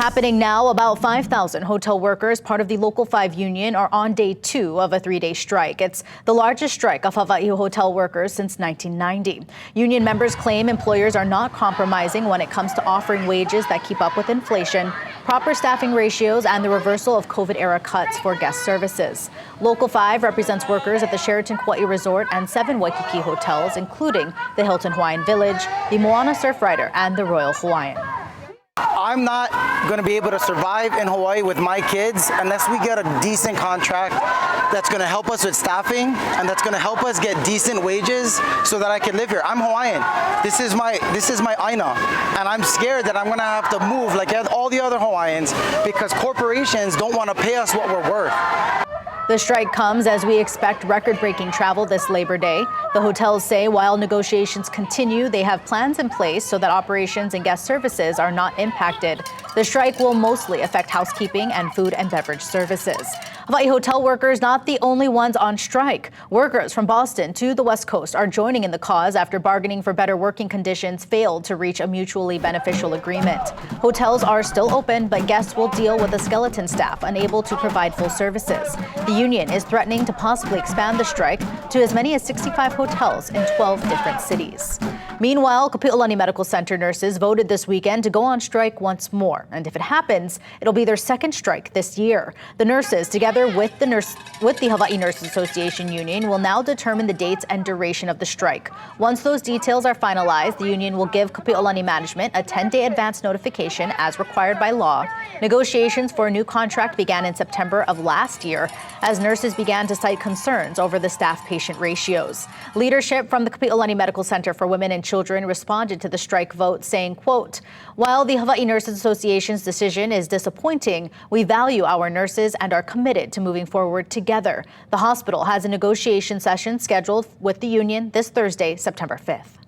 Happening now, about 5,000 hotel workers, part of the Local 5 union, are on day 2 of a 3-day strike. It's the largest strike of Hawai'i hotel workers since 1990. Union members claim employers are not compromising when it comes to offering wages that keep up with inflation, proper staffing ratios, and the reversal of COVID-era cuts for guest services. Local 5 represents workers at the Sheraton Kauai Resort and 7 Waikiki hotels, including the Hilton Hawaiian Village, the Moana Surfrider, and the Royal Hawaiian. I'm not going to be able to survive in Hawaii with my kids unless we get a decent contract that's going to help us with staffing and that's going to help us get decent wages so that I can live here. I'm Hawaiian. This is my aina, and I'm scared that I'm going to have to move like all the other Hawaiians because corporations don't want to pay us what we're worth. The strike comes as we expect record-breaking travel this Labor Day. The hotels say while negotiations continue, they have plans in place so that operations and guest services are not impacted. The strike will mostly affect housekeeping and food and beverage services. Hawaii hotel workers not the only ones on strike. Workers from Boston to the West Coast are joining in the cause after bargaining for better working conditions failed to reach a mutually beneficial agreement. Hotels are still open, but guests will deal with a skeleton staff unable to provide full services. The union is threatening to possibly expand the strike to as many as 65 hotels in 12 different cities. Meanwhile, Kapiolani Medical Center nurses voted this weekend to go on strike once more. And if it happens, it'll be their second strike this year. The nurses, together with the Hawaii Nurses Association Union, will now determine the dates and duration of the strike. Once those details are finalized, the union will give Kapiolani management a 10-day advance notification as required by law. Negotiations for a new contract began in September of last year as nurses began to cite concerns over the staff-patient ratios. Leadership from the Kapiolani Medical Center for Women and Children responded to the strike vote, saying, quote, "While the Hawaii Nurses Association's decision is disappointing, we value our nurses and are committed to moving forward together." The hospital has a negotiation session scheduled with the union this Thursday, September 5th.